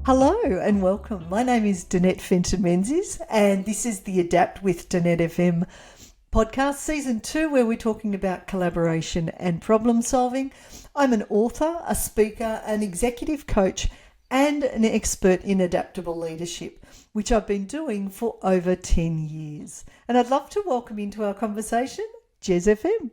Hello and welcome. My name is Danette Fenton-Menzies and this is the Adapt with Danette FM podcast, season 2, where we're talking about collaboration and problem solving. I'm an author, a speaker, an executive coach and an expert in adaptable leadership, which I've been doing for over 10 years. And I'd love to welcome into our conversation Jez FM.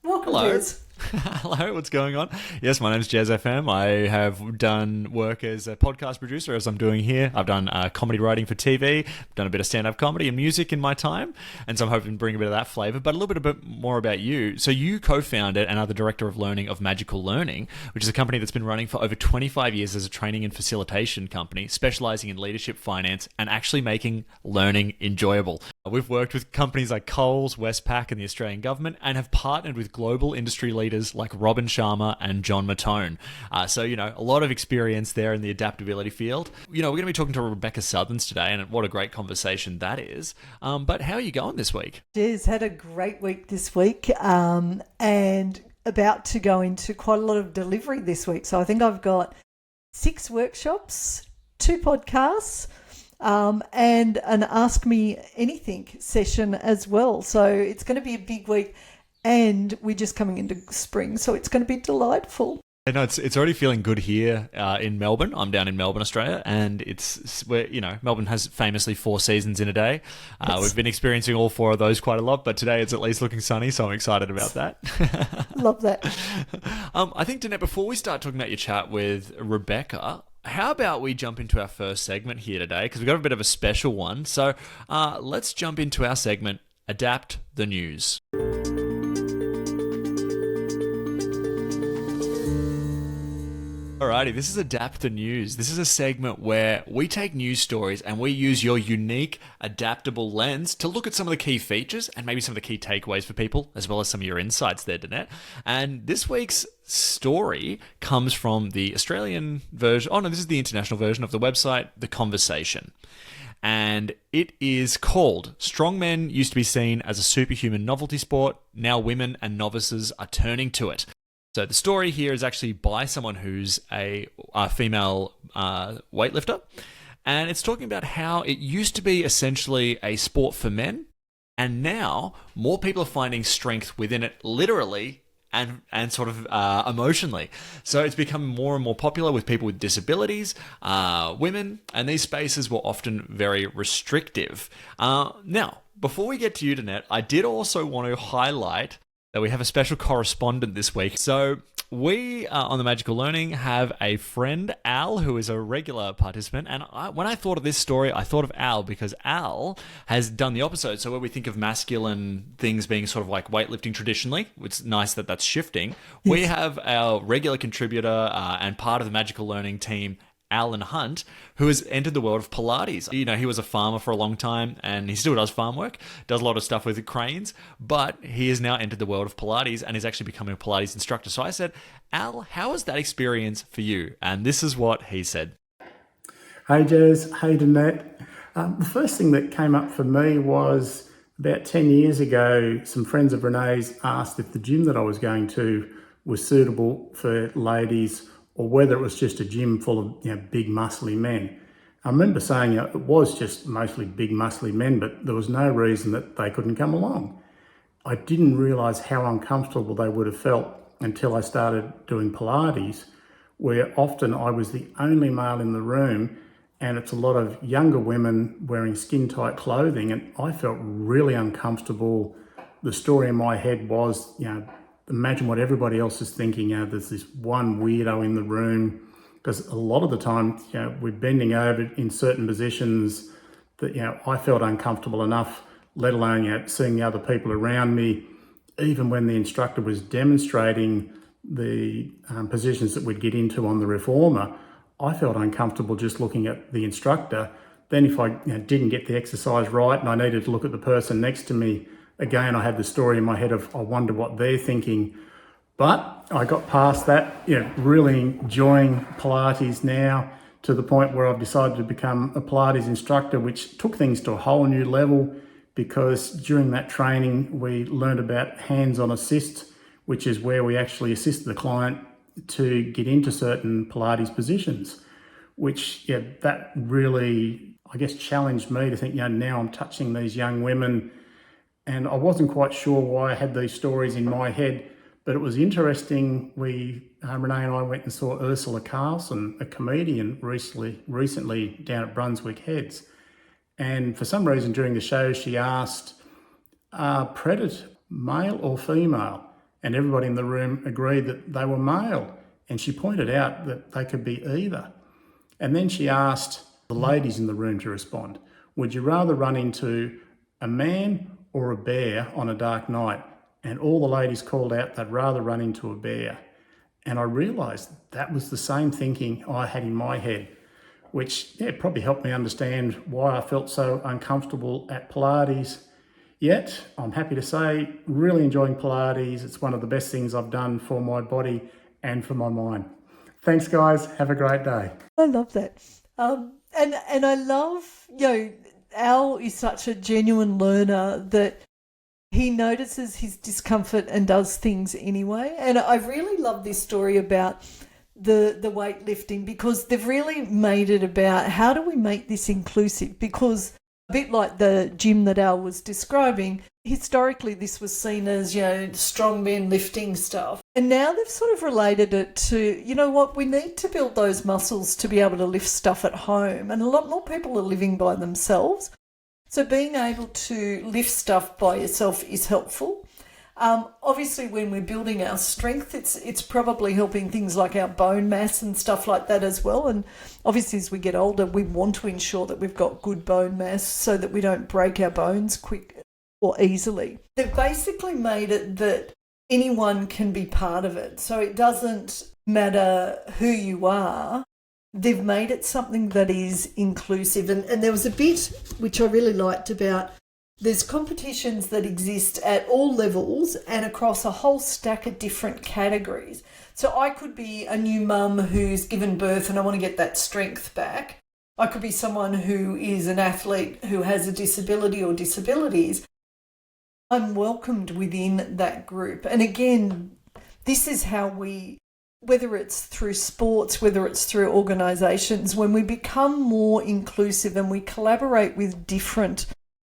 Welcome, Hello. Jez. Hello, what's going on? Yes, my name's Jez FM. I have done work as a podcast producer, as I'm doing here. I've done comedy writing for TV, done a bit of stand-up comedy and music in my time, and so I'm hoping to bring a bit of that flavour, but a little bit more about you. So you co-founded and are the Director of Learning of Magical Learning, which is a company that's been running for over 25 years as a training and facilitation company, specialising in leadership, finance, and actually making learning enjoyable. We've worked with companies like Coles, Westpac, and the Australian government, and have partnered with global industry leaders like Robin Sharma and John Mattone. So, a lot of experience there in the adaptability field. We're going to be talking to Rebecca Sutherns today, and what a great conversation that is. But how are you going this week? Jez, had a great week this week and about to go into quite a lot of delivery this week. So I think I've got 6 workshops, 2 podcasts, and an Ask Me Anything session as well. So it's going to be a big week, and we're just coming into spring, so it's going to be delightful. No, it's already feeling good here in Melbourne. I'm down in Melbourne, Australia, and it's where Melbourne has famously 4 seasons in a day. Yes. We've been experiencing all 4 of those quite a lot, but today it's at least looking sunny, so I'm excited about that. Love that. I think, Danette, before we start talking about your chat with Rebecca, how about we jump into our first segment here today, because we've got a bit of a special one. So let's jump into our segment, Adapt the News. Alrighty, this is Adapt the News. This is a segment where we take news stories and we use your unique, adaptable lens to look at some of the key features and maybe some of the key takeaways for people, as well as some of your insights there, Danette. And this week's story comes from the Australian version. Oh no, this is the international version of the website, The Conversation. And it is called "Strong Men Used to Be Seen as a Superhuman Novelty Sport. Now Women and Novices Are Turning to It." So the story here is actually by someone who's a female weightlifter, and it's talking about how it used to be essentially a sport for men, and now more people are finding strength within it, literally and sort of emotionally. So it's become more and more popular with people with disabilities, women, and these spaces were often very restrictive. Now, before we get to you, Danette, I did also want to highlight that we have a special correspondent this week. So we on the Magical Learning have a friend, Al, who is a regular participant. And when I thought of this story, I thought of Al because Al has done the opposite. So where we think of masculine things being sort of like weightlifting traditionally, it's nice that that's shifting. Yes. We have our regular contributor and part of the Magical Learning team, Alan Hunt, who has entered the world of Pilates. He was a farmer for a long time and he still does farm work, does a lot of stuff with cranes, but he has now entered the world of Pilates and is actually becoming a Pilates instructor. So I said, Al, how was that experience for you? And this is what he said. Hey Jez, hey Danette. The first thing that came up for me was about 10 years ago, some friends of Renee's asked if the gym that I was going to was suitable for ladies or whether it was just a gym full of big muscly men. I remember saying it was just mostly big muscly men, but there was no reason that they couldn't come along. I didn't realise how uncomfortable they would have felt until I started doing Pilates, where often I was the only male in the room and it's a lot of younger women wearing skin-tight clothing, and I felt really uncomfortable. The story in my head was, imagine what everybody else is thinking. There's this one weirdo in the room, because a lot of the time, we're bending over in certain positions that, I felt uncomfortable enough, let alone, seeing the other people around me. Even when the instructor was demonstrating the positions that we'd get into on the reformer, I felt uncomfortable just looking at the instructor. Then if I didn't get the exercise right and I needed to look at the person next to me, again, I had the story in my head of, I wonder what they're thinking. But I got past that, really enjoying Pilates now to the point where I've decided to become a Pilates instructor, which took things to a whole new level, because during that training, we learned about hands-on assist, which is where we actually assist the client to get into certain Pilates positions. which, yeah, that really, I guess, challenged me to think, now I'm touching these young women, and I wasn't quite sure why I had these stories in my head, but it was interesting. Renee and I went and saw Ursula Carlson, a comedian, recently down at Brunswick Heads. And for some reason during the show, she asked, are predators male or female? And everybody in the room agreed that they were male. And she pointed out that they could be either. And then she asked the ladies in the room to respond. Would you rather run into a man or a bear on a dark night? And all the ladies called out they'd rather run into a bear. And I realised that was the same thinking I had in my head, which probably helped me understand why I felt so uncomfortable at Pilates. Yet, I'm happy to say, really enjoying Pilates. It's one of the best things I've done for my body and for my mind. Thanks, guys. Have a great day. I love that. And I love, Al is such a genuine learner that he notices his discomfort and does things anyway. And I really love this story about the weightlifting, because they've really made it about how do we make this inclusive, because a bit like the gym that Al was describing, historically this was seen as, strong men lifting stuff. And now they've sort of related it to, we need to build those muscles to be able to lift stuff at home. And a lot more people are living by themselves. So being able to lift stuff by yourself is helpful. Obviously, when we're building our strength, it's probably helping things like our bone mass and stuff like that as well. And obviously, as we get older, we want to ensure that we've got good bone mass so that we don't break our bones quick or easily. They've basically made it that anyone can be part of it. So it doesn't matter who you are. They've made it something that is inclusive. And there was a bit which I really liked about, there's competitions that exist at all levels and across a whole stack of different categories. So I could be a new mum who's given birth and I want to get that strength back. I could be someone who is an athlete who has a disability or disabilities. I'm welcomed within that group. And again, this is how we, whether it's through sports, whether it's through organisations, when we become more inclusive and we collaborate with different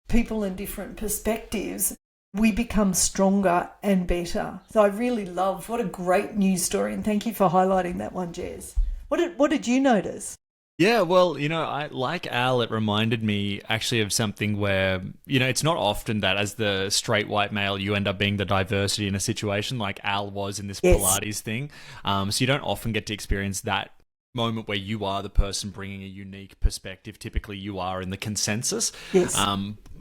people and different perspectives, we become stronger and better. So I really love, what a great news story, and thank you for highlighting that one, Jez. What did you notice? Yeah, well, I like Al, it reminded me actually of something where, it's not often that as the straight white male, you end up being the diversity in a situation like Al was in this Pilates thing. So you don't often get to experience that moment where you are the person bringing a unique perspective. Typically you are in the consensus. Yes.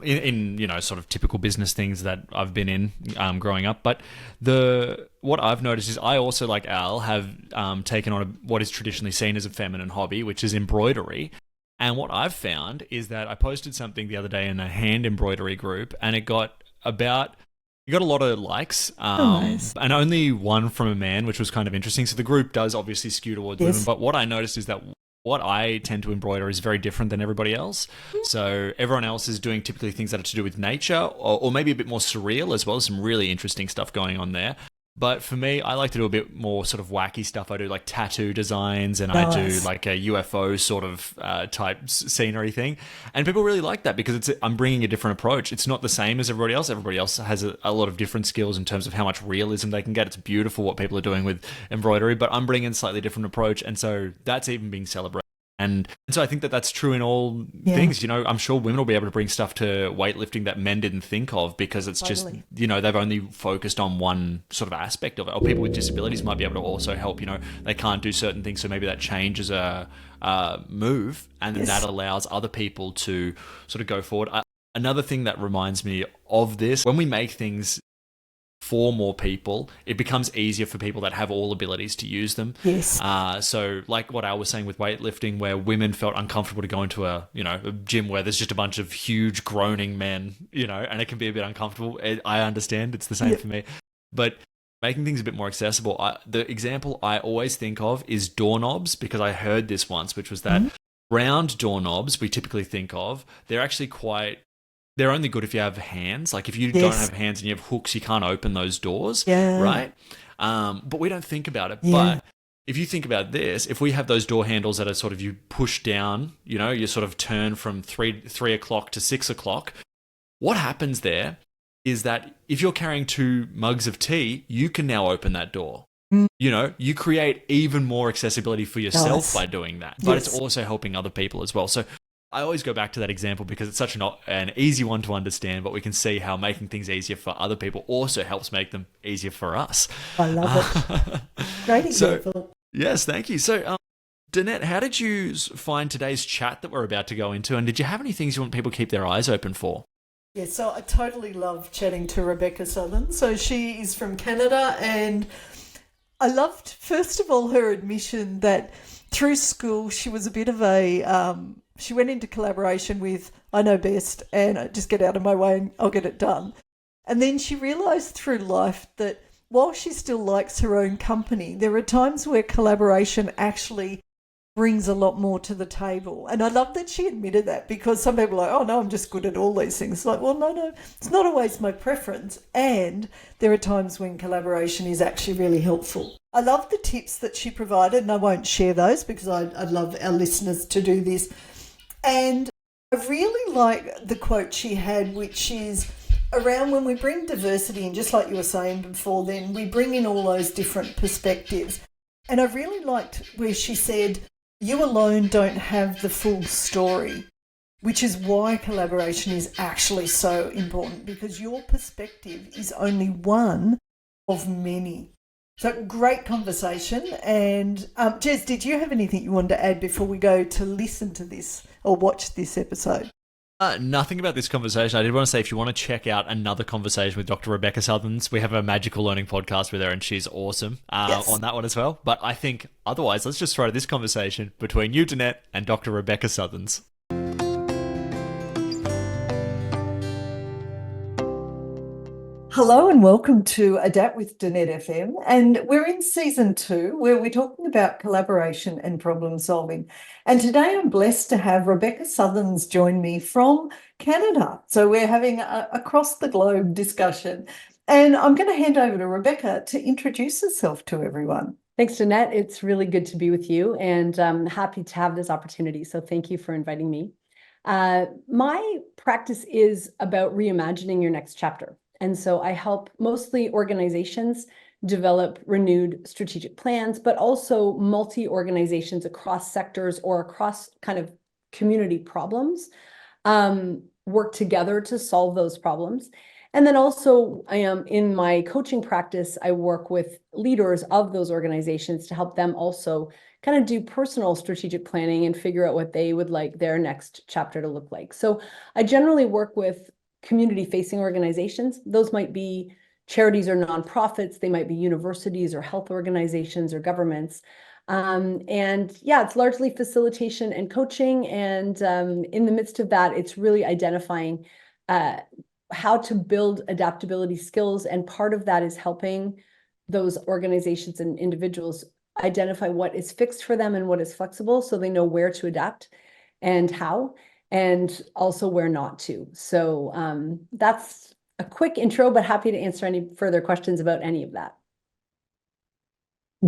In sort of typical business things that I've been in growing up. But what I've noticed is I also, like Al, have taken on what is traditionally seen as a feminine hobby, which is embroidery. And what I've found is that I posted something the other day in a hand embroidery group, and it got a lot of likes, nice. And only one from a man, which was kind of interesting. So the group does obviously skew towards women, but what I noticed is that what I tend to embroider is very different than everybody else. So everyone else is doing typically things that are to do with nature or maybe a bit more surreal as well. Some really interesting stuff going on there. But for me, I like to do a bit more sort of wacky stuff. I do like tattoo designs, and I do like a UFO sort of type scenery thing. And people really like that because I'm bringing a different approach. It's not the same as everybody else. Everybody else has a lot of different skills in terms of how much realism they can get. It's beautiful what people are doing with embroidery, but I'm bringing a slightly different approach. And so that's even being celebrated. And so I think that that's true in all things. I'm sure women will be able to bring stuff to weightlifting that men didn't think of because it's just, they've only focused on one sort of aspect of it. Or people with disabilities might be able to also help, they can't do certain things. So maybe that changes a move, and then that allows other people to sort of go forward. Another thing that reminds me of this, when we make things for more people, it becomes easier for people that have all abilities to use them. Yes. So like what I was saying with weightlifting, where women felt uncomfortable to go into a gym where there's just a bunch of huge groaning men, and it can be a bit uncomfortable. I understand. It's the same for me. But making things a bit more accessible, the example I always think of is doorknobs, because I heard this once, which was that round doorknobs we typically think of, they're only good if you have hands. Like if you don't have hands and you have hooks, you can't open those doors, right? But we don't think about it. But if you think about this, if we have those door handles that are sort of you push down, you sort of turn from 3 o'clock to 6 o'clock, what happens there is that if you're carrying 2 mugs of tea, you can now open that door. You create even more accessibility for yourself by doing that, but it's also helping other people as well. So I always go back to that example because it's such an easy one to understand, but we can see how making things easier for other people also helps make them easier for us. I love it. Great example. Yes, thank you. So, Danette, how did you find today's chat that we're about to go into? And did you have any things you want people to keep their eyes open for? Yeah, so I totally love chatting to Rebecca Sutherns. So she is from Canada, and I loved, first of all, her admission that through school she was a bit of she went into collaboration with, I know best, and I just get out of my way and I'll get it done. And then she realised through life that while she still likes her own company, there are times where collaboration actually brings a lot more to the table. And I love that she admitted that, because some people are like, oh no, I'm just good at all these things. It's like, well, no, it's not always my preference. And there are times when collaboration is actually really helpful. I love the tips that she provided, and I won't share those because I'd love our listeners to do this. And I really like the quote she had, which is around when we bring diversity in, just like you were saying before, then we bring in all those different perspectives. And I really liked where she said, you alone don't have the full story, which is why collaboration is actually so important, because your perspective is only one of many. So great conversation. And Jez, did you have anything you wanted to add before we go to listen to this or watch this episode? Nothing about this conversation. I did want to say, if you want to check out another conversation with Dr. Rebecca Sutherns, we have a magical learning podcast with her, and she's awesome on that one as well. But I think otherwise, let's just throw to this conversation between you, Danette, and Dr. Rebecca Sutherns. Hello and welcome to Adapt with Danette FM, and we're in season 2 where we're talking about collaboration and problem solving. And today I'm blessed to have Rebecca Sutherns join me from Canada. So we're having a across the globe discussion, and I'm going to hand over to Rebecca to introduce herself to everyone. Thanks, Danette. It's really good to be with you, and I'm happy to have this opportunity. So thank you for inviting me. My practice is about reimagining your next chapter. And so I help mostly organizations develop renewed strategic plans, but also multi-organizations across sectors or across kind of community problems, work together to solve those problems. And then also in my coaching practice, I work with leaders of those organizations to help them also kind of do personal strategic planning and figure out what they would like their next chapter to look like. So I generally work with community-facing organizations. Those might be charities or nonprofits. They might be universities or health organizations or governments. And yeah, it's largely facilitation and coaching. And in the midst of that, it's really identifying how to build adaptability skills. And part of that is helping those organizations and individuals identify what is fixed for them and what is flexible, so they know where to adapt and how, and also where not to. So that's a quick intro, but happy to answer any further questions about any of that.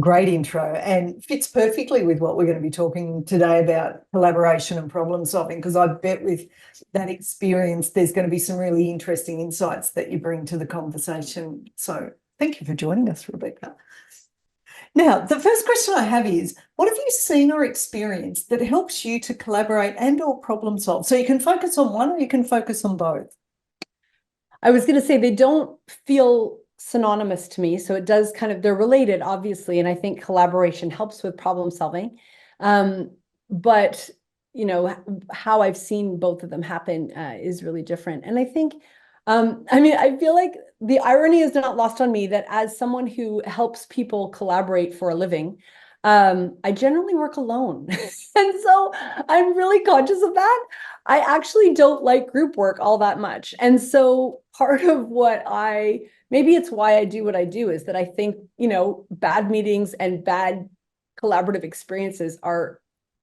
Great intro, and fits perfectly with what we're going to be talking today about collaboration and problem solving, because I bet with that experience, there's going to be some really interesting insights that you bring to the conversation. So thank you for joining us, Rebecca. Now, the first question I have is, what have you seen or experienced that helps you to collaborate and or problem solve? So you can focus on one or you can focus on both. I was going to say they don't feel synonymous to me. So it does kind of, they're related, obviously. And I think collaboration helps with problem solving. But, you know, how I've seen both of them happen is really different. And I think, I feel like the irony is not lost on me that as someone who helps people collaborate for a living, I generally work alone. And so I'm really conscious of that. I actually don't like group work all that much. And so part of maybe it's why I do what I do, is that I think, you know, bad meetings and bad collaborative experiences are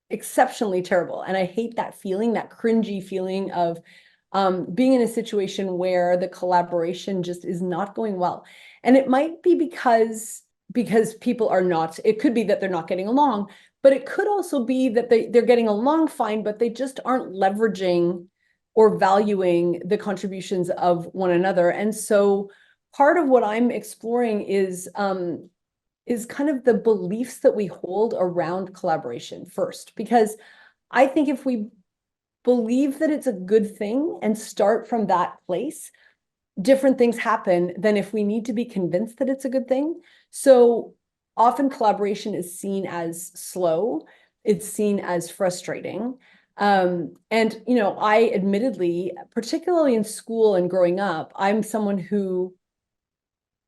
exceptionally terrible. And I hate that feeling, that cringy feeling of being in a situation where the collaboration just is not going well. And it might be because because people are not, it could be that they're not getting along, but it could also be that they're getting along fine, but they just aren't leveraging or valuing the contributions of one another. And so part of what I'm exploring is kind of the beliefs that we hold around collaboration first, because I think if we believe that it's a good thing and start from that place, different things happen than if we need to be convinced that it's a good thing. So often collaboration is seen as slow, it's seen as frustrating. And, you know, I admittedly, particularly in school and growing up, I'm someone who,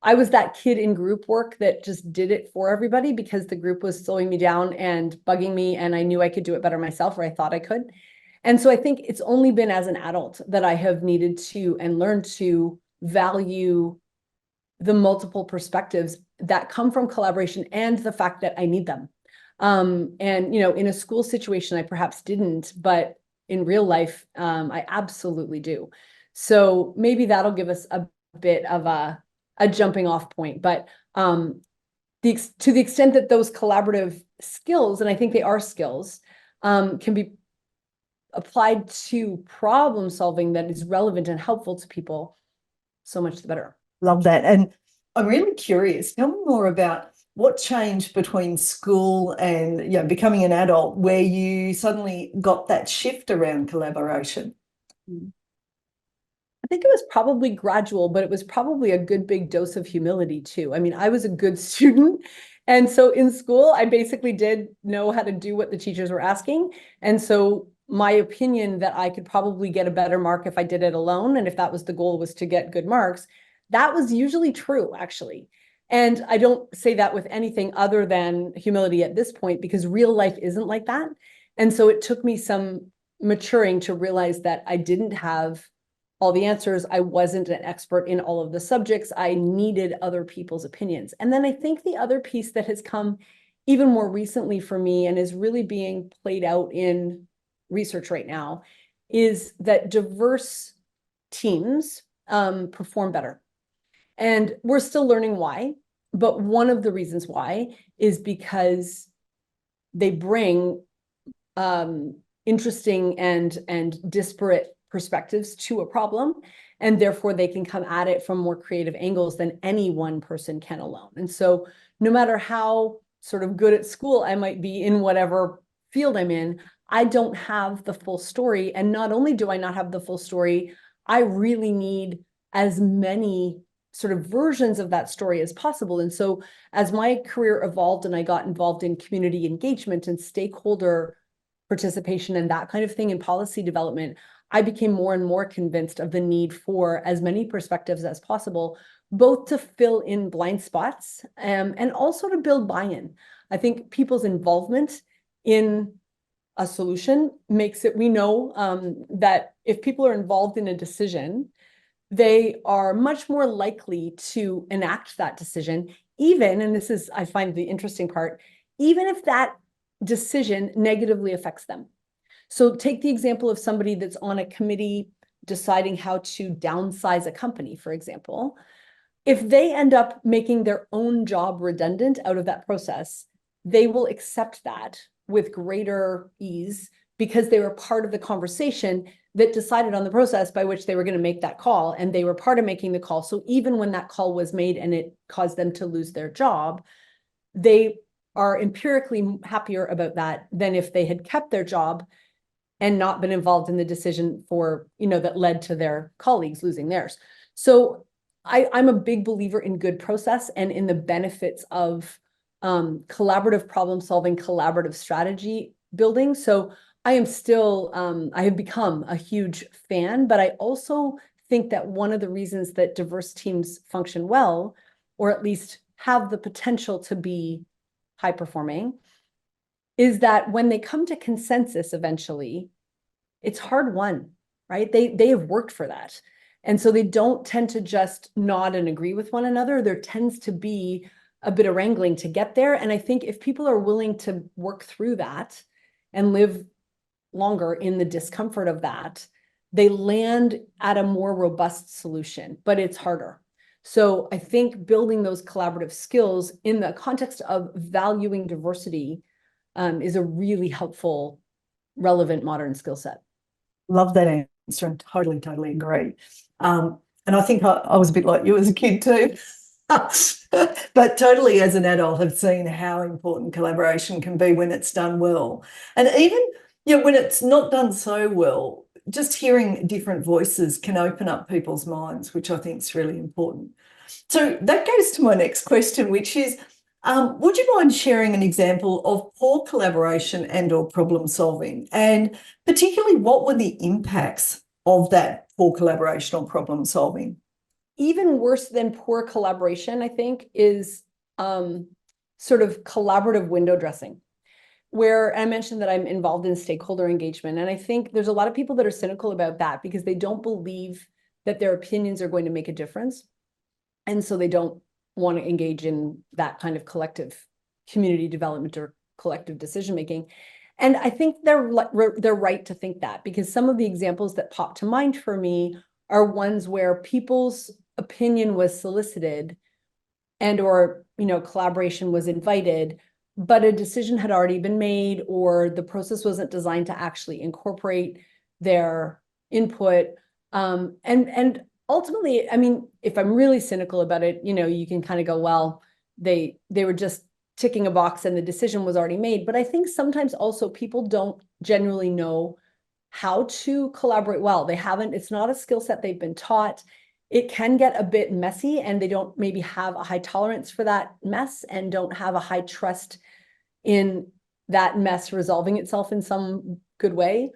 I was that kid in group work that just did it for everybody because the group was slowing me down and bugging me, and I knew I could do it better myself, or I thought I could. And so I think it's only been as an adult that I have needed to and learned to value the multiple perspectives that come from collaboration and the fact that I need them. And, you know, in a school situation, I perhaps didn't, but in real life, I absolutely do. So maybe that'll give us a bit of a jumping off point. But to the extent that those collaborative skills, and I think they are skills, can be applied to problem solving that is relevant and helpful to people, so much the better. Love that. And I'm really curious. Tell me more about what changed between school and, you know, becoming an adult, where you suddenly got that shift around collaboration. I think it was probably gradual, but it was probably a good big dose of humility too. I mean, I was a good student. And so in school, I basically did know how to do what the teachers were asking. And so my opinion that I could probably get a better mark if I did it alone, and if that was the goal, was to get good marks, that was usually true, actually. And I don't say that with anything other than humility at this point, because real life isn't like that. And so it took me some maturing to realize that I didn't have all the answers. I wasn't an expert in all of the subjects. I needed other people's opinions. And then I think the other piece that has come even more recently for me and is really being played out in research right now is that diverse teams perform better. And we're still learning why, but one of the reasons why is because they bring interesting and disparate perspectives to a problem, and therefore they can come at it from more creative angles than any one person can alone. And so no matter how sort of good at school I might be in whatever field I'm in, I don't have the full story. And not only do I not have the full story, I really need as many sort of versions of that story as possible. And so as my career evolved and I got involved in community engagement and stakeholder participation and that kind of thing in policy development, I became more and more convinced of the need for as many perspectives as possible, both to fill in blind spots and also to build buy-in. I think people's involvement in a solution makes it, we know that if people are involved in a decision, they are much more likely to enact that decision, even, and this is, I find the interesting part, even if that decision negatively affects them. So take the example of somebody that's on a committee deciding how to downsize a company, for example. If they end up making their own job redundant out of that process, they will accept that with greater ease because they were part of the conversation that decided on the process by which they were going to make that call, and they were part of making the call. So even when that call was made and it caused them to lose their job, they are empirically happier about that than if they had kept their job and not been involved in the decision for, you know, that led to their colleagues losing theirs. So I'm a big believer in good process and in the benefits of collaborative problem solving, collaborative strategy building. So I am still, I have become a huge fan, but I also think that one of the reasons that diverse teams function well, or at least have the potential to be high performing, is that when they come to consensus eventually, it's hard won, right? They have worked for that. And so they don't tend to just nod and agree with one another. There tends to be a bit of wrangling to get there. And I think if people are willing to work through that and live longer in the discomfort of that, they land at a more robust solution, but it's harder. So I think building those collaborative skills in the context of valuing diversity is a really helpful, relevant modern skill set. Love that answer and totally agree. And I think I was a bit like you as a kid too. But totally as an adult have seen how important collaboration can be when it's done well. And even when it's not done so well, just hearing different voices can open up people's minds, which I think is really important. So that goes to my next question, which is, would you mind sharing an example of poor collaboration and or problem solving? And particularly, what were the impacts of that poor collaboration or problem solving? Even worse than poor collaboration, I think, is sort of collaborative window dressing, where I mentioned that I'm involved in stakeholder engagement. And I think there's a lot of people that are cynical about that because they don't believe that their opinions are going to make a difference. And so they don't want to engage in that kind of collective community development or collective decision-making. And I think they're right to think that, because some of the examples that pop to mind for me are ones where people's opinion was solicited and or collaboration was invited, but a decision had already been made, or the process wasn't designed to actually incorporate their input. And ultimately, I mean, if I'm really cynical about it, you can kind of go, well, they were just ticking a box and the decision was already made. But I think sometimes also people don't genuinely know how to collaborate well. It's not a skill set they've been taught. It can get a bit messy, and they don't maybe have a high tolerance for that mess and don't have a high trust in that mess resolving itself in some good way.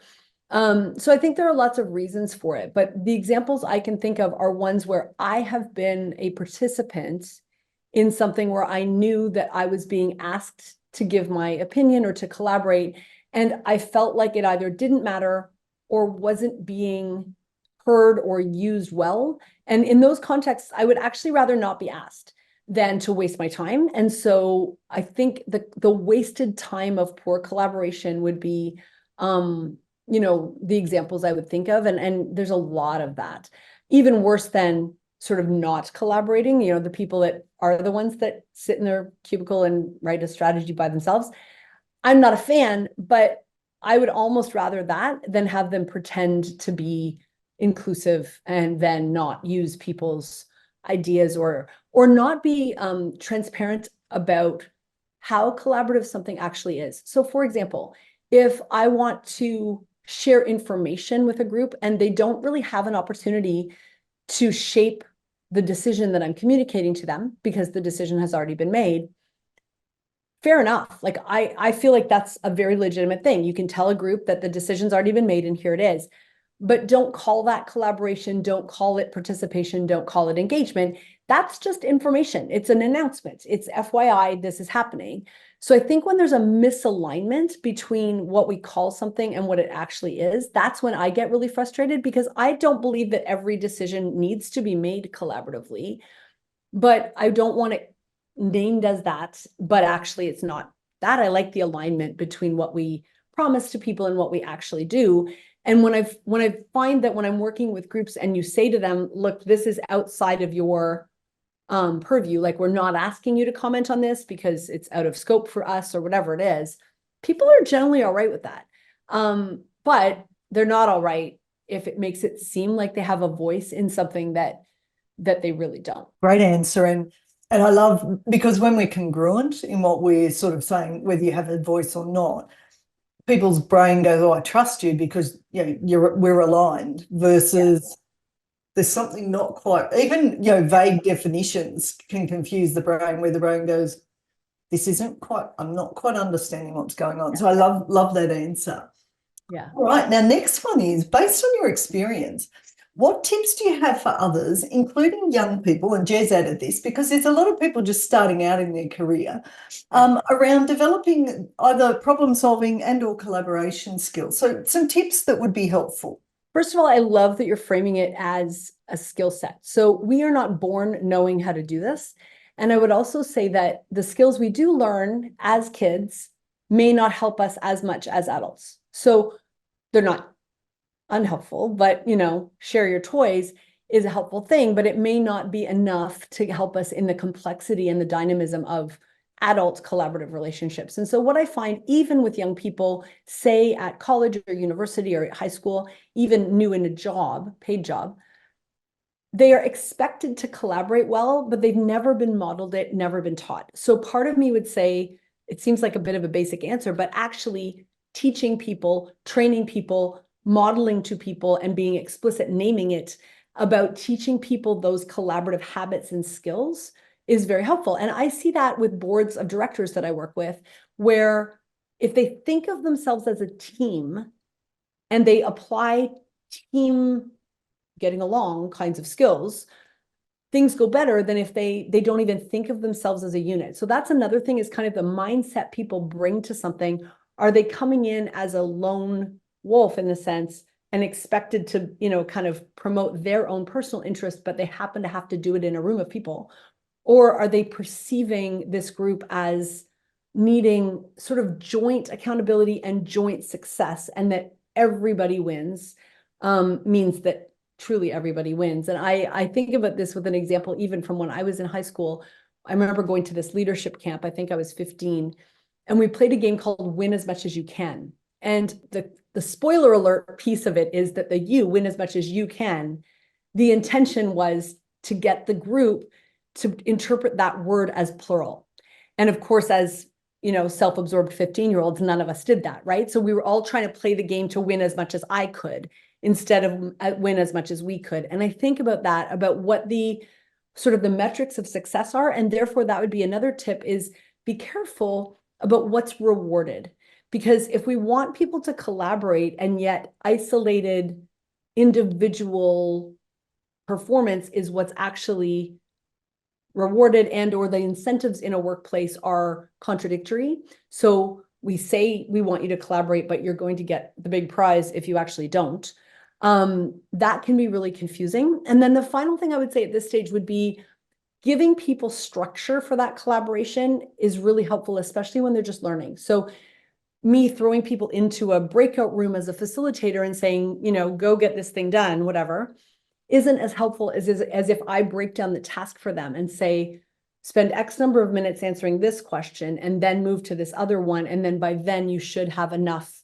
So I think there are lots of reasons for it, but the examples I can think of are ones where I have been a participant in something where I knew that I was being asked to give my opinion or to collaborate, and I felt like it either didn't matter or wasn't being heard or used well. And in those contexts, I would actually rather not be asked than to waste my time. And so I think the wasted time of poor collaboration would be, the examples I would think of. And there's a lot of that. Even worse than sort of not collaborating, the people that are the ones that sit in their cubicle and write a strategy by themselves. I'm not a fan, but I would almost rather that than have them pretend to be inclusive and then not use people's ideas or not be transparent about how collaborative something actually is. So for example, if I want to share information with a group and they don't really have an opportunity to shape the decision that I'm communicating to them because the decision has already been made, fair enough. Like I feel like that's a very legitimate thing. You can tell a group that the decision's already been made and here it is. But don't call that collaboration, don't call it participation, don't call it engagement. That's just information. It's an announcement. It's FYI, this is happening. So I think when there's a misalignment between what we call something and what it actually is, that's when I get really frustrated, because I don't believe that every decision needs to be made collaboratively, but I don't want it named as that, but actually it's not that. I like the alignment between what we promise to people and what we actually do. And when I find that when I'm working with groups and you say to them, look, this is outside of your purview, like we're not asking you to comment on this because it's out of scope for us or whatever it is, people are generally all right with that. But they're not all right if it makes it seem like they have a voice in something that they really don't. Great answer. And I love, because when we're congruent in what we're sort of saying, whether you have a voice or not, people's brain goes, oh, I trust you because we're aligned, versus there's something not quite, even vague definitions can confuse the brain, where the brain goes, this isn't quite, I'm not quite understanding what's going on. So I love that answer. Yeah. All right. Now, next one is, based on your experience, what tips do you have for others, including young people, and Jez added this because there's a lot of people just starting out in their career, around developing either problem solving and or collaboration skills? So some tips that would be helpful. First of all, I love that you're framing it as a skill set. So we are not born knowing how to do this. And I would also say that the skills we do learn as kids may not help us as much as adults. So they're not unhelpful, but share your toys. is a helpful thing, but it may not be enough to help us in the complexity and the dynamism of adult collaborative relationships. And so what I find, even with young people, say at college or university or high school, even new in a job, paid job, they are expected to collaborate well, but they've never been modeled it, never been taught. So part of me would say, it seems like a bit of a basic answer, but actually teaching people, training people, modeling to people, and being explicit, naming it, about teaching people those collaborative habits and skills is very helpful. And I see that with boards of directors that I work with, where if they think of themselves as a team and they apply team getting along kinds of skills, things go better than if they don't even think of themselves as a unit. So that's another thing, is kind of the mindset people bring to something. Are they coming in as a lone wolf in a sense and expected to, kind of promote their own personal interest, but they happen to have to do it in a room of people? Or are they perceiving this group as needing sort of joint accountability and joint success, and that everybody wins means that truly everybody wins? And I think about this with an example, even from when I was in high school. I remember going to this leadership camp. I think I was 15, and we played a game called Win As Much As You Can. And the spoiler alert piece of it is that win as much as you can. The intention was to get the group to interpret that word as plural. And of course, as self-absorbed 15-year-olds, none of us did that, right? So we were all trying to play the game to win as much as I could, instead of win as much as we could. And I think about that, about what the sort of the metrics of success are. And therefore, that would be another tip, is be careful about what's rewarded. Because if we want people to collaborate and yet isolated individual performance is what's actually rewarded, and or the incentives in a workplace are contradictory. So we say we want you to collaborate, but you're going to get the big prize if you actually don't. That can be really confusing. And then the final thing I would say at this stage would be giving people structure for that collaboration is really helpful, especially when they're just learning. So me throwing people into a breakout room as a facilitator and saying, go get this thing done, whatever, isn't as helpful as if I break down the task for them and say, spend X number of minutes answering this question and then move to this other one. And then by then you should have enough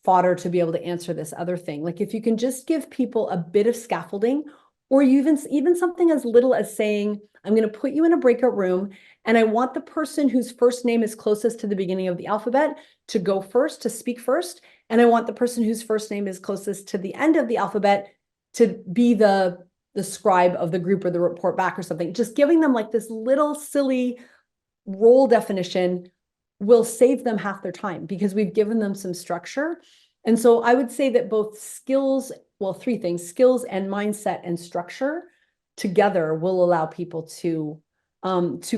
fodder to be able to answer this other thing. Like if you can just give people a bit of scaffolding, or even something as little as saying, I'm going to put you in a breakout room and I want the person whose first name is closest to the beginning of the alphabet to go first, to speak first. And I want the person whose first name is closest to the end of the alphabet to be the scribe of the group or the report back or something. Just giving them like this little silly role definition will save them half their time, because we've given them some structure. And so I would say that both skills, well, three things: skills and mindset and structure together will allow people to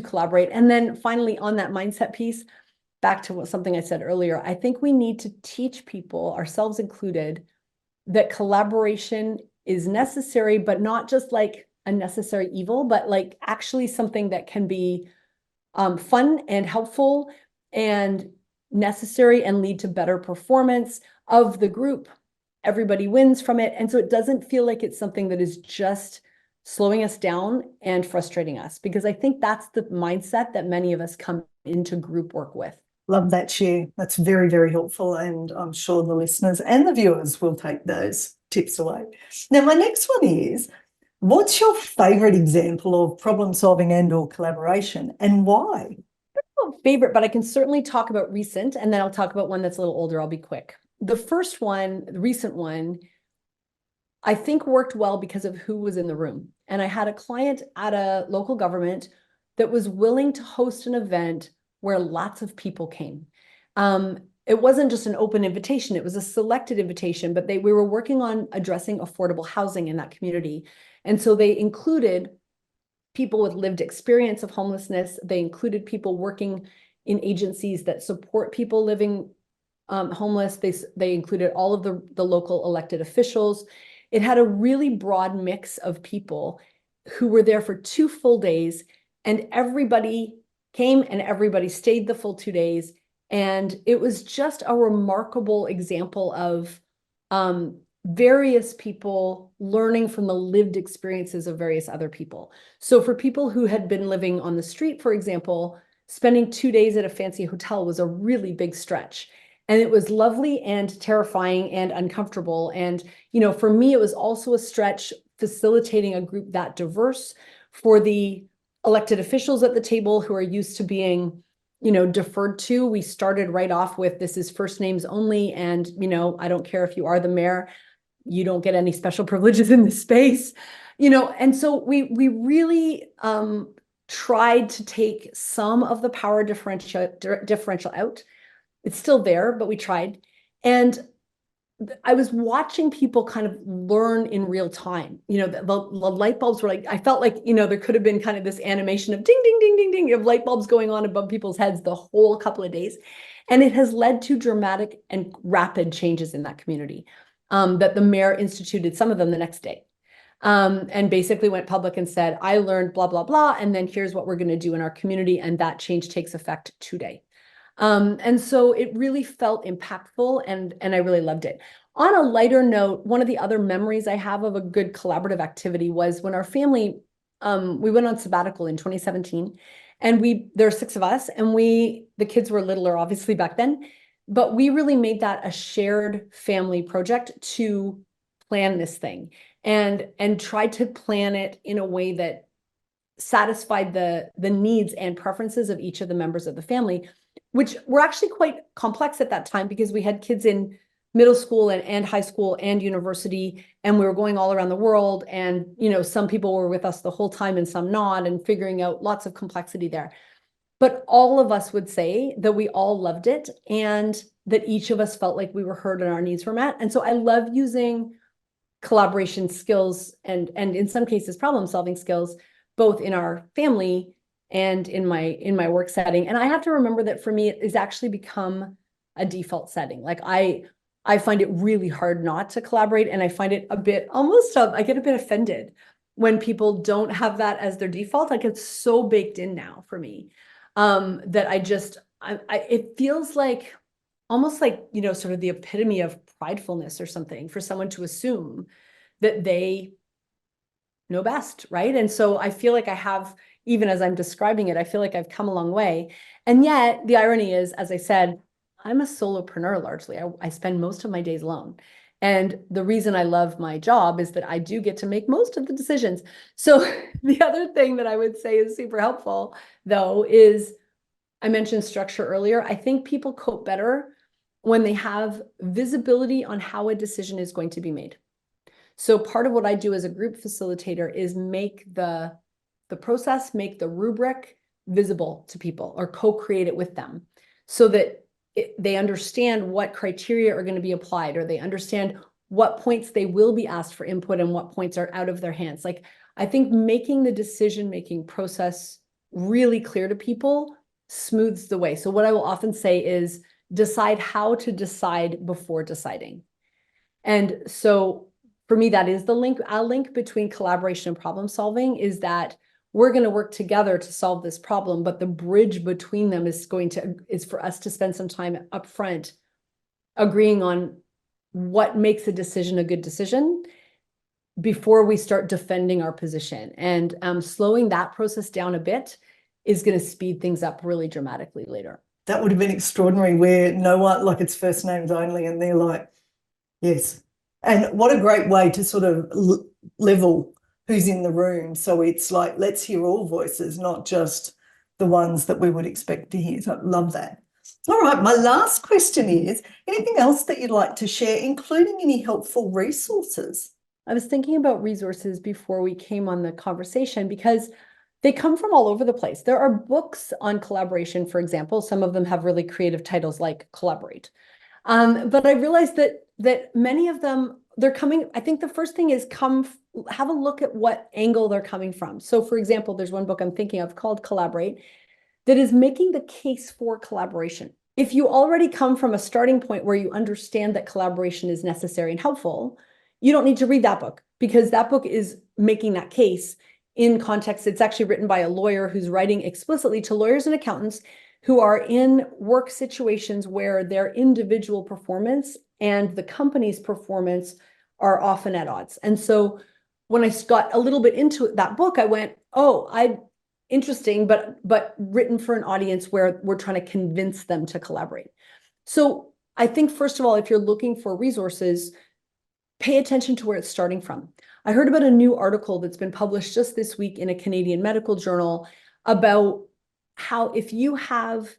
collaborate. And then finally, on that mindset piece, back to something I said earlier, I think we need to teach people, ourselves included, that collaboration is necessary, but not just like a necessary evil, but like actually something that can be fun and helpful and necessary and lead to better performance of the group. Everybody wins from it. And so it doesn't feel like it's something that is just slowing us down and frustrating us, because I think that's the mindset that many of us come into group work with. Love that share. That's very, very helpful. And I'm sure the listeners and the viewers will take those tips away. Now, my next one is, what's your favourite example of problem solving and or collaboration, and why? Favorite, but I can certainly talk about recent, and then I'll talk about one that's a little older. I'll be quick. The first one, the recent one, I think worked well because of who was in the room. And I had a client at a local government that was willing to host an event where lots of people came. It wasn't just an open invitation, it was a selected invitation, but we were working on addressing affordable housing in that community. And so they included people with lived experience of homelessness. They included people working in agencies that support people living homeless. They included all of the local elected officials. It had a really broad mix of people who were there for 2 full days, and everybody came and everybody stayed the full 2 days. And it was just a remarkable example of various people learning from the lived experiences of various other people. So for people who had been living on the street, for example, spending 2 days at a fancy hotel was a really big stretch. And it was lovely and terrifying and uncomfortable. And, for me, it was also a stretch facilitating a group that diverse. For the elected officials at the table who are used to being, deferred to, we started right off with, this is first names only. And, I don't care if you are the mayor, you don't get any special privileges in this space, and so we really tried to take some of the power differential out. It's still there, but we tried. And I was watching people kind of learn in real time. The light bulbs were like, I felt like, there could have been kind of this animation of ding, ding, ding, ding, ding, of light bulbs going on above people's heads the whole couple of days. And it has led to dramatic and rapid changes in that community, that the mayor instituted, some of them the next day. And basically went public and said, I learned blah, blah, blah, and then here's what we're going to do in our community. And that change takes effect today. And so it really felt impactful, and I really loved it. On a lighter note, one of the other memories I have of a good collaborative activity was when our family, we went on sabbatical in 2017, and there are 6 of us, and the kids were littler obviously back then, but we really made that a shared family project to plan this thing and try to plan it in a way that satisfied the needs and preferences of each of the members of the family, which were actually quite complex at that time because we had kids in middle school and high school and university, and we were going all around the world. And, some people were with us the whole time and some not, and figuring out lots of complexity there. But all of us would say that we all loved it and that each of us felt like we were heard and our needs were met. And so I love using collaboration skills and in some cases problem solving skills, both in our family and in my work setting. And I have to remember that for me, it has actually become a default setting. Like I find it really hard not to collaborate, and I find it a bit I get a bit offended when people don't have that as their default. Like it's so baked in now for me, that it feels like almost like, sort of the epitome of pridefulness or something for someone to assume that they know best, right? And so I feel like I have, even as I'm describing it, I feel like I've come a long way. And yet the irony is, as I said, I'm a solopreneur largely. I spend most of my days alone. And the reason I love my job is that I do get to make most of the decisions. So the other thing that I would say is super helpful, though, is I mentioned structure earlier. I think people cope better when they have visibility on how a decision is going to be made. So part of what I do as a group facilitator is make the process, make the rubric visible to people or co-create it with them so that they understand what criteria are going to be applied, or they understand what points they will be asked for input and what points are out of their hands. Like, I think making the decision-making process really clear to people smooths the way. So what I will often say is decide how to decide before deciding. And so for me, that is the link. A link between collaboration and problem solving is that we're going to work together to solve this problem, but the bridge between them is for us to spend some time up front agreeing on what makes a decision a good decision before we start defending our position. And slowing that process down a bit is going to speed things up really dramatically later. That would have been extraordinary, where no one, like, it's first names only, and they're like, yes. And what a great way to sort of level who's in the room. So it's like, let's hear all voices, not just the ones that we would expect to hear. So I love that. All right, my last question is, anything else that you'd like to share, including any helpful resources? I was thinking about resources before we came on the conversation because they come from all over the place. There are books on collaboration, for example. Some of them have really creative titles like Collaborate. But I realized that many of them, they're coming, I think the first thing is have a look at what angle they're coming from. So for example, there's one book I'm thinking of called Collaborate that is making the case for collaboration. If you already come from a starting point where you understand that collaboration is necessary and helpful, you don't need to read that book, because that book is making that case in context. It's actually written by a lawyer who's writing explicitly to lawyers and accountants who are in work situations where their individual performance and the company's performance are often at odds. And so when I got a little bit into that book, I went, oh, interesting, but written for an audience where we're trying to convince them to collaborate. So I think, first of all, if you're looking for resources, pay attention to where it's starting from. I heard about a new article that's been published just this week in a Canadian medical journal about how if you have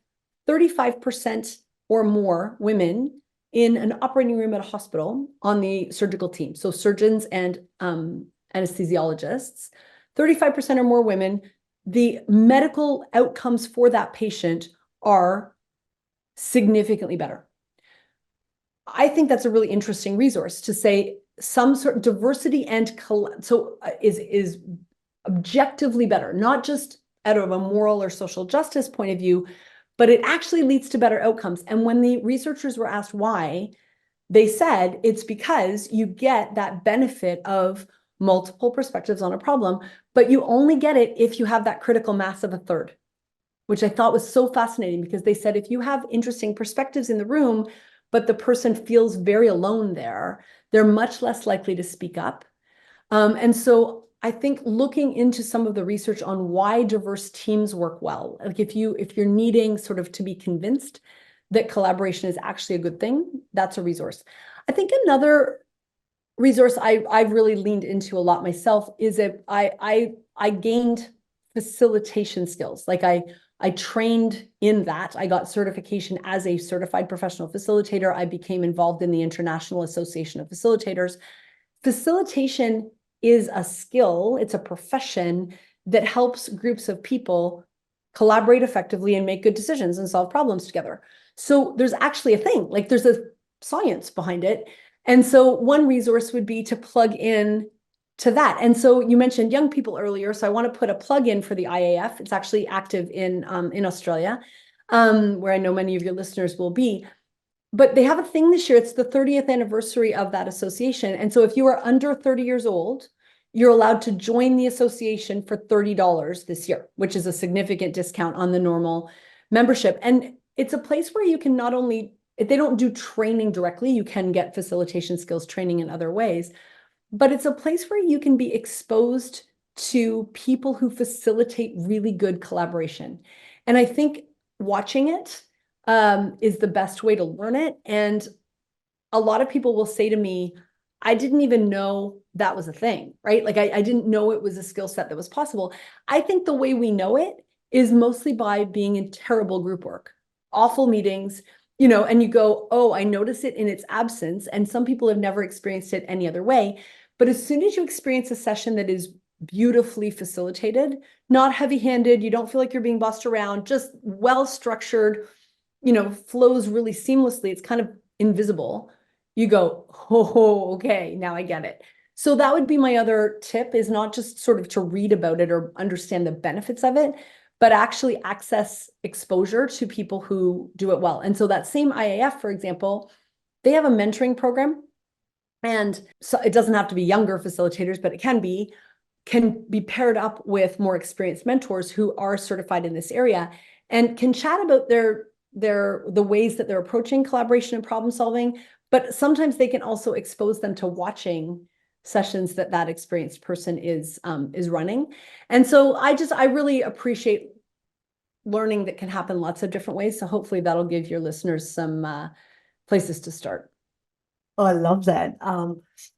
35% or more women in an operating room at a hospital on the surgical team, so surgeons and anesthesiologists, 35% or more women, the medical outcomes for that patient are significantly better. I think that's a really interesting resource to say some sort of diversity and is objectively better, not just out of a moral or social justice point of view, but it actually leads to better outcomes. And when the researchers were asked why, they said it's because you get that benefit of multiple perspectives on a problem, but you only get it if you have that critical mass of a third, which I thought was so fascinating, because they said if you have interesting perspectives in the room, but the person feels very alone there, they're much less likely to speak up. And so I think looking into some of the research on why diverse teams work well, like if you're needing sort of to be convinced that collaboration is actually a good thing, that's a resource. I think another resource I've really leaned into a lot myself is I gained facilitation skills. Like I trained in that. I got certification as a certified professional facilitator. I became involved in the International Association of Facilitators. Facilitation is a skill, it's a profession that helps groups of people collaborate effectively and make good decisions and solve problems together. So there's actually a thing, like there's a science behind it. And so one resource would be to plug in to that. And so you mentioned young people earlier, so I want to put a plug in for the IAF. It's actually active in Australia, where I know many of your listeners will be. But they have a thing this year. It's the 30th anniversary of that association. And so if you are under 30 years old, you're allowed to join the association for $30 this year, which is a significant discount on the normal membership. And it's a place where you can not only, if they don't do training directly, you can get facilitation skills training in other ways, but it's a place where you can be exposed to people who facilitate really good collaboration. And I think watching it is the best way to learn it. And a lot of people will say to me, I didn't even know that was a thing, right? Like I didn't know it was a skill set that was possible. I think the way we know it is mostly by being in terrible group work, awful meetings, and you go, oh, I notice it in its absence. And some people have never experienced it any other way. But as soon as you experience a session that is beautifully facilitated, not heavy-handed, you don't feel like you're being bossed around, just well-structured, flows really seamlessly, it's kind of invisible. You go, oh, okay, now I get it. So that would be my other tip, is not just sort of to read about it or understand the benefits of it, but actually access exposure to people who do it well. And so that same IAF, for example, they have a mentoring program. And so it doesn't have to be younger facilitators, but it can be paired up with more experienced mentors who are certified in this area and can chat about the ways that they're approaching collaboration and problem solving. But sometimes they can also expose them to watching sessions that experienced person is running. And so I really appreciate learning that can happen lots of different ways. So hopefully that'll give your listeners some places to start. I love that.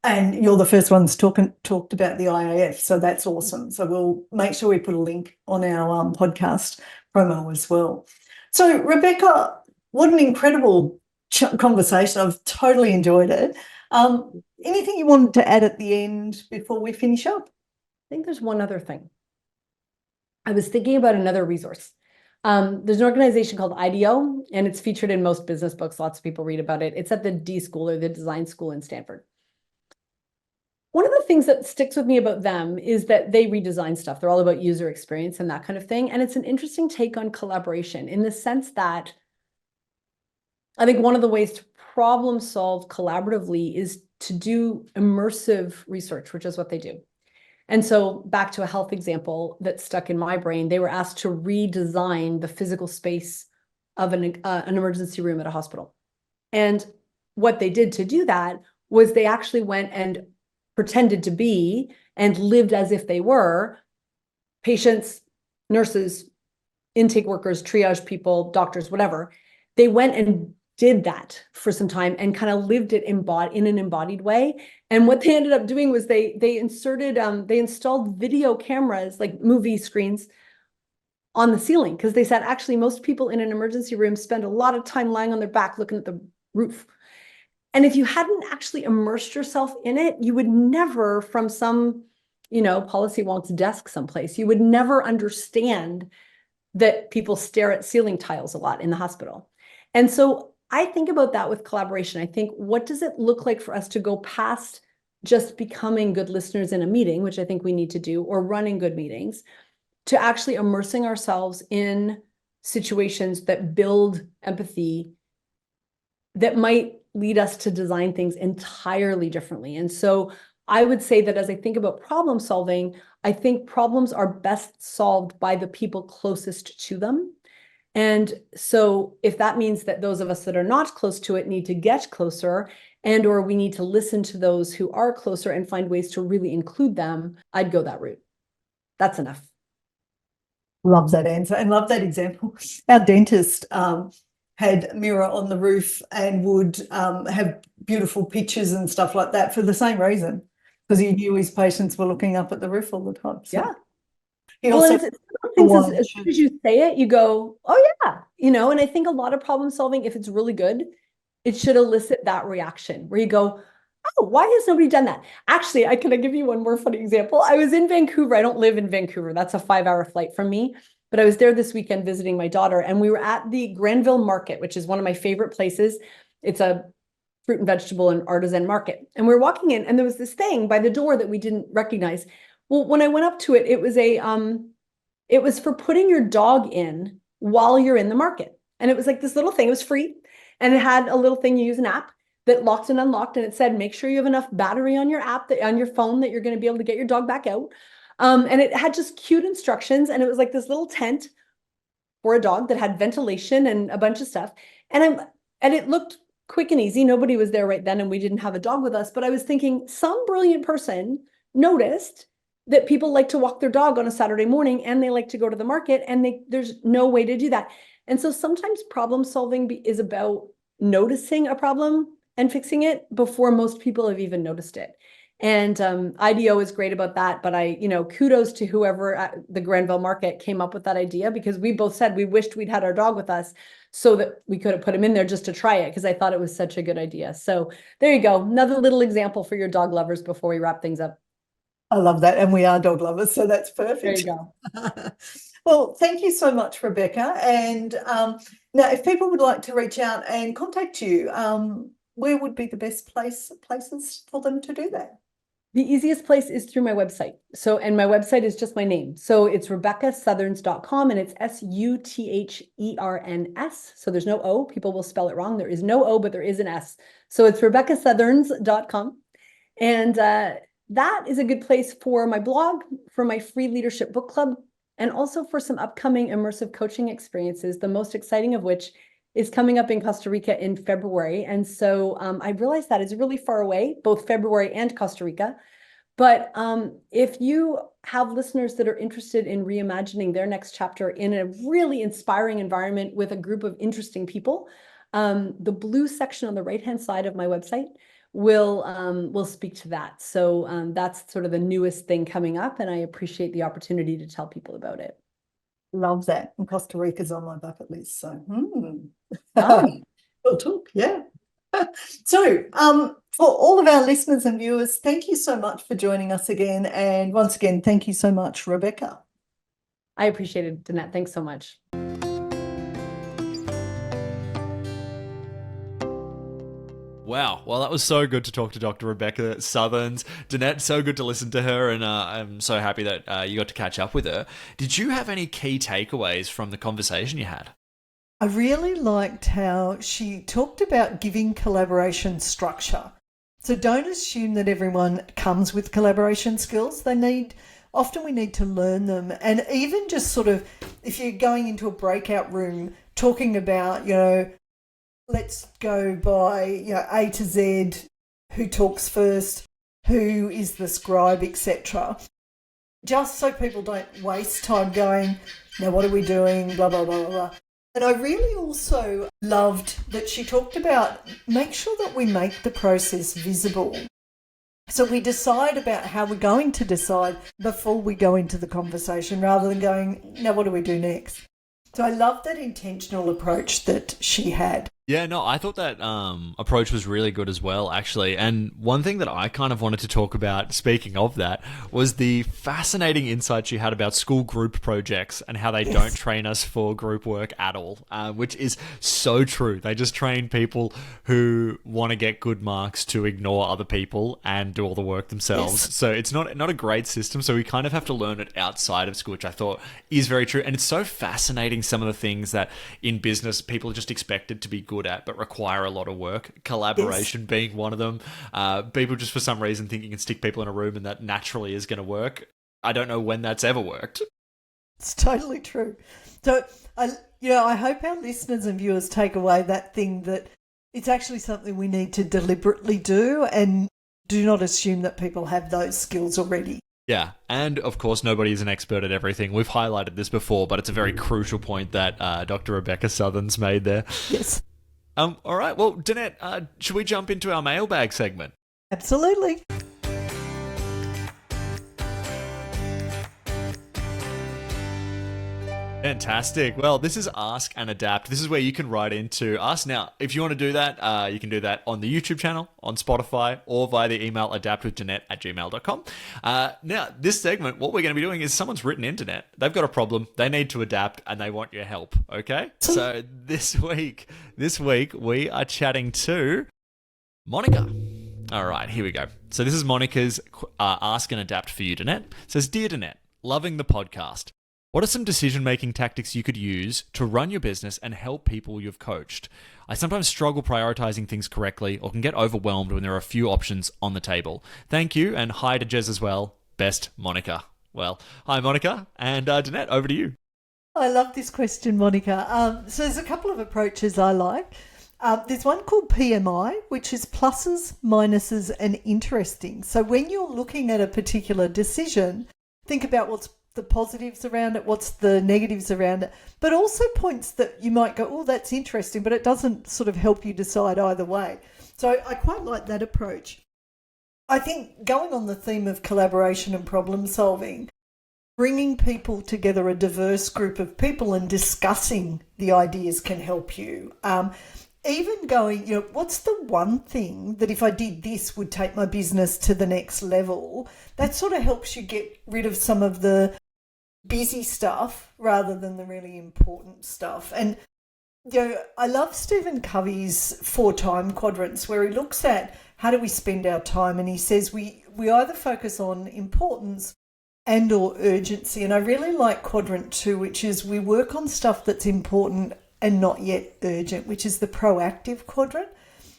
And you're the first ones talked about the IAF, so that's awesome. So we'll make sure we put a link on our podcast promo as well. So Rebecca, what an incredible conversation. I've totally enjoyed it. Anything you wanted to add at the end before we finish up? I think there's one other thing. I was thinking about another resource. There's an organization called IDEO, and it's featured in most business books. Lots of people read about it. It's at the D School, or the Design School in Stanford. One of the things that sticks with me about them is that they redesign stuff. They're all about user experience and that kind of thing. And it's an interesting take on collaboration in the sense that I think one of the ways to problem solve collaboratively is to do immersive research, which is what they do. And so back to a health example that stuck in my brain, they were asked to redesign the physical space of an emergency room at a hospital. And what they did to do that was they actually went and pretended to be and lived as if they were patients, nurses, intake workers, triage people, doctors, whatever. They went and did that for some time and kind of lived it in an embodied way. And what they ended up doing was they installed video cameras, like movie screens, on the ceiling, because they said actually most people in an emergency room spend a lot of time lying on their back looking at the roof. And if you hadn't actually immersed yourself in it, you would never, from some, policy wonks desk someplace, you would never understand that people stare at ceiling tiles a lot in the hospital. And so I think about that with collaboration. I think, what does it look like for us to go past just becoming good listeners in a meeting, which I think we need to do, or running good meetings, to actually immersing ourselves in situations that build empathy, that might lead us to design things entirely differently. And so I would say that as I think about problem solving, I think problems are best solved by the people closest to them. And so if that means that those of us that are not close to it need to get closer, and or we need to listen to those who are closer and find ways to really include them, I'd go that route. That's enough. Love that answer and love that example. Our dentist had a mirror on the roof and would have beautiful pictures and stuff like that for the same reason, because he knew his patients were looking up at the roof all the time. So. Yeah. He Well, also and as soon as you say it, you go, oh yeah, and I think a lot of problem solving, if it's really good, it should elicit that reaction where you go, oh, why has nobody done that? Actually, I give you one more funny example. I was in Vancouver. I don't live in Vancouver. That's a 5-hour flight from me. But I was there this weekend visiting my daughter, and we were at the Granville Market, which is one of my favorite places. It's a fruit and vegetable and artisan market. And we were walking in, and there was this thing by the door that we didn't recognize. Well, when I went up to it, it was for putting your dog in while you're in the market. And it was like this little thing. It was free. And it had a little thing, you use an app that locked and unlocked. And it said, make sure you have enough battery on your app, on your phone, that you're going to be able to get your dog back out. And it had just cute instructions. And it was like this little tent for a dog that had ventilation and a bunch of stuff. And it looked quick and easy. Nobody was there right then, and we didn't have a dog with us. But I was thinking, some brilliant person noticed that people like to walk their dog on a Saturday morning, and they like to go to the market, and there's no way to do that. And so sometimes problem solving is about noticing a problem and fixing it before most people have even noticed it. And IDEO is great about that. But kudos to whoever at the Granville Market came up with that idea, because we both said we wished we'd had our dog with us so that we could have put him in there just to try it, because I thought it was such a good idea. So there you go. Another little example for your dog lovers before we wrap things up. I love that. And we are dog lovers, so that's perfect. There you go. Well, thank you so much, Rebecca. And now, if people would like to reach out and contact you, where would be the best places for them to do that? The easiest place is through my website. And my website is just my name. So it's RebeccaSutherns.com, and it's SUTHERNS. So there's no O. People will spell it wrong. There is no O, but there is an S. So it's RebeccaSutherns.com. And that is a good place for my blog, for my free leadership book club, and also for some upcoming immersive coaching experiences, the most exciting of which is coming up in Costa Rica in February. And so I realize that is really far away, both February and Costa Rica. But if you have listeners that are interested in reimagining their next chapter in a really inspiring environment with a group of interesting people, the blue section on the right-hand side of my website will speak to that. So that's sort of the newest thing coming up, and I appreciate the opportunity to tell people about it. Love that. And Costa Rica's on my bucket list. So we'll talk. Yeah. So for all of our listeners and viewers, thank you so much for joining us again. And once again, thank you so much, Rebecca. I appreciate it, Danette. Thanks so much. Wow. Well, that was so good to talk to Dr. Rebecca Sutherns. Danette, so good to listen to her, and I'm so happy that you got to catch up with her. Did you have any key takeaways from the conversation you had? I really liked how she talked about giving collaboration structure. So don't assume that everyone comes with collaboration skills. Often we need to learn them. And even just sort of, if you're going into a breakout room, talking about, let's go by, A to Z who talks first, who is the scribe, etc. Just so people don't waste time going, now what are we doing, blah, blah, blah, blah, blah. And I really also loved that she talked about make sure that we make the process visible. So we decide about how we're going to decide before we go into the conversation rather than going, now what do we do next? So I love that intentional approach that she had. Yeah, no, I thought that approach was really good as well, actually. And one thing that I kind of wanted to talk about, speaking of that, was the fascinating insights you had about school group projects and how they don't train us for group work at all, which is so true. They just train people who want to get good marks to ignore other people and do all the work themselves. Yes. So it's not a great system. So we kind of have to learn it outside of school, which I thought is very true. And it's so fascinating, some of the things that in business people are just expected to be good at but require a lot of work. Collaboration being one of them. People just for some reason think you can stick people in a room and that naturally is going to work. I don't know when that's ever worked. It's totally true. So I hope our listeners and viewers take away that thing that it's actually something we need to deliberately do and do not assume that people have those skills already. Yeah, and of course, nobody is an expert at everything. We've highlighted this before, but it's a very crucial point that Dr. Rebecca Sutherns made there. Yes. All right, well, Danette, should we jump into our mailbag segment? Absolutely. Fantastic. Well, this is Ask and Adapt. This is where you can write into us. Now, if you want to do that, you can do that on the YouTube channel, on Spotify, or via the email adaptwithdanette@gmail.com. Now, this segment, what we're going to be doing is someone's written internet. They've got a problem. They need to adapt, and they want your help, okay? So this week, we are chatting to Monica. All right, here we go. So this is Monica's Ask and Adapt for you, Danette. It says, Dear Danette, loving the podcast. What are some decision-making tactics you could use to run your business and help people you've coached? I sometimes struggle prioritizing things correctly or can get overwhelmed when there are a few options on the table. Thank you, and hi to Jez as well. Best, Monica. Well, hi, Monica, and Danette, over to you. I love this question, Monica. So there's a couple of approaches I like. There's one called PMI, which is pluses, minuses, and interesting. So when you're looking at a particular decision, think about what's the positives around it, what's the negatives around it, but also points that you might go, oh, that's interesting, but it doesn't sort of help you decide either way. So I quite like that approach. I think going on the theme of collaboration and problem solving, bringing people together, a diverse group of people, and discussing the ideas can help you. Even going, what's the one thing that if I did this would take my business to the next level? That sort of helps you get rid of some of the busy stuff rather than the really important stuff. And, I love Stephen Covey's 4 time quadrants where he looks at how do we spend our time, and he says we either focus on importance and or urgency. And I really like quadrant 2, which is we work on stuff that's important and not yet urgent, which is the proactive quadrant.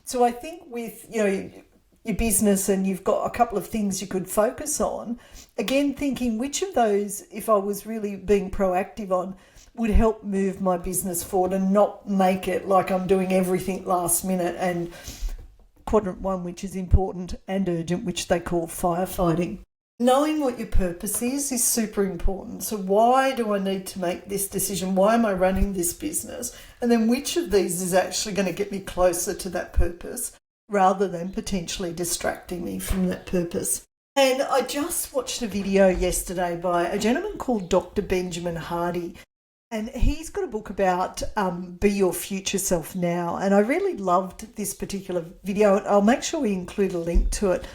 So I think with, your business and you've got a couple of things you could focus on, again, thinking which of those, if I was really being proactive on, would help move my business forward and not make it like I'm doing everything last minute. And quadrant 1, which is important and urgent, which they call firefighting. Knowing what your purpose is super important. So why do I need to make this decision? Why am I running this business? And then which of these is actually going to get me closer to that purpose rather than potentially distracting me from that purpose? And I just watched a video yesterday by a gentleman called Dr. Benjamin Hardy. And he's got a book about Be Your Future Self Now. And I really loved this particular video. I'll make sure we include a link to it.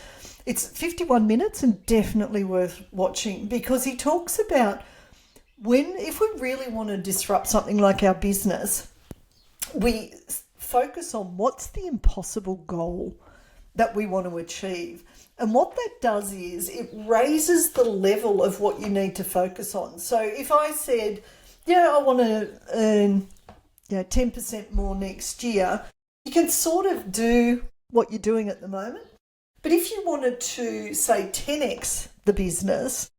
It's 51 minutes and definitely worth watching because he talks about if we really want to disrupt something like our business, we focus on what's the impossible goal that we want to achieve. And what that does is it raises the level of what you need to focus on. So if I said, I want to earn 10% more next year, you can sort of do what you're doing at the moment. But if you wanted to, say, 10x the business,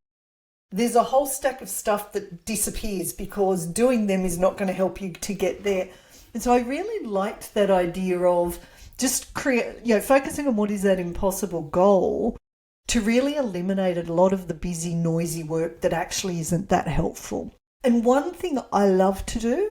there's a whole stack of stuff that disappears because doing them is not going to help you to get there. And so I really liked that idea of just focusing on what is that impossible goal to really eliminate a lot of the busy, noisy work that actually isn't that helpful. And one thing I love to do,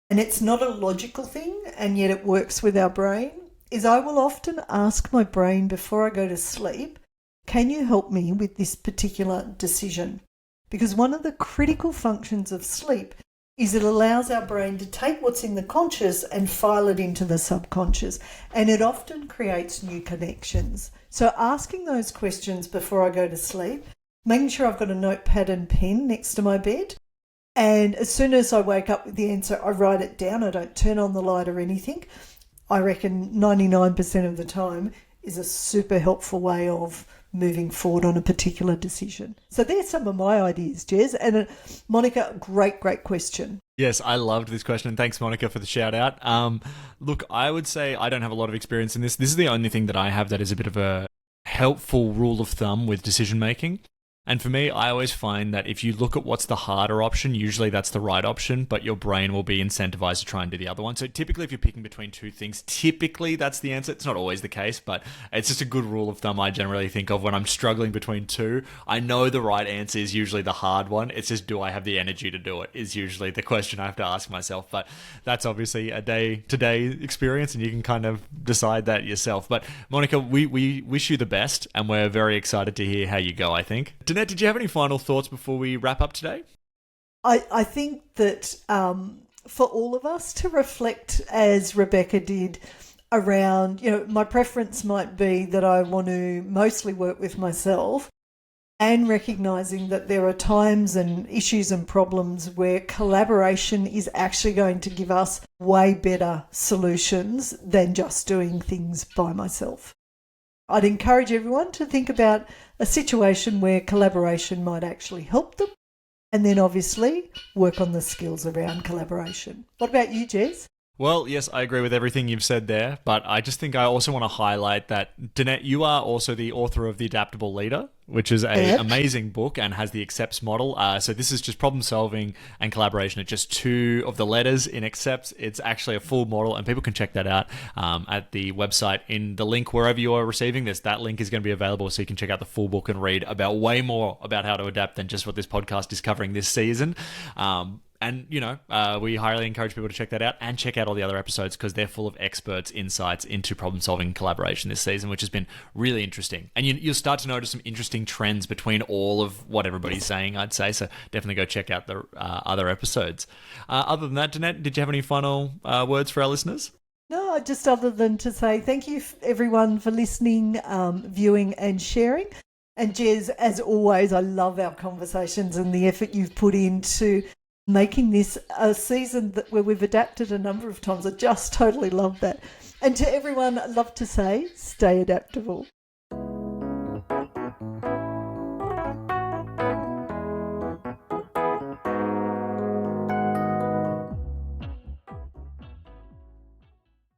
and it's not a logical thing, and yet it works with our brain, is I will often ask my brain before I go to sleep, can you help me with this particular decision? Because one of the critical functions of sleep is it allows our brain to take what's in the conscious and file it into the subconscious. And it often creates new connections. So asking those questions before I go to sleep, making sure I've got a notepad and pen next to my bed. And as soon as I wake up with the answer, I write it down. I don't turn on the light or anything. I reckon 99% of the time is a super helpful way of moving forward on a particular decision. So there's some of my ideas, Jez. And Monica, great question. Yes, I loved this question, and thanks, Monica, for the shout out. Look, I would say I don't have a lot of experience in this. This is the only thing that I have that is a bit of a helpful rule of thumb with decision making. And for me, I always find that if you look at what's the harder option, usually that's the right option, but your brain will be incentivized to try and do the other one. So typically, if you're picking between two things, typically that's the answer. It's not always the case, but it's just a good rule of thumb I generally think of when I'm struggling between two. I know the right answer is usually the hard one. It's just, do I have the energy to do it, is usually the question I have to ask myself. But that's obviously a day-to-day experience, and you can kind of decide that yourself. But Monica, we wish you the best, and we're very excited to hear how you go, I think. Danette, did you have any final thoughts before we wrap up today? I think that for all of us to reflect, as Rebecca did, around, my preference might be that I want to mostly work with myself, and recognising that there are times and issues and problems where collaboration is actually going to give us way better solutions than just doing things by myself. I'd encourage everyone to think about a situation where collaboration might actually help them, and then obviously work on the skills around collaboration. What about you, Jez? Well, yes, I agree with everything you've said there, but I just think I also want to highlight that, Danette, you are also the author of The Adaptable Leader, which is an amazing book and has the accepts model. So this is just problem solving and collaboration at just two of the letters in accepts. It's actually a full model, and people can check that out at the website in the link wherever you are receiving this. That link is going to be available, so you can check out the full book and read about way more about how to adapt than just what this podcast is covering this season. And, we highly encourage people to check that out and check out all the other episodes, because they're full of experts' insights into problem-solving and collaboration this season, which has been really interesting. And you'll start to notice some interesting trends between all of what everybody's saying, I'd say. So definitely go check out the other episodes. Other than that, Danette, did you have any final words for our listeners? No, just other than to say thank you, everyone, for listening, viewing and sharing. And Jez, as always, I love our conversations and the effort you've put into making this a season where we've adapted a number of times. I just totally love that. And to everyone, I'd love to say, stay adaptable.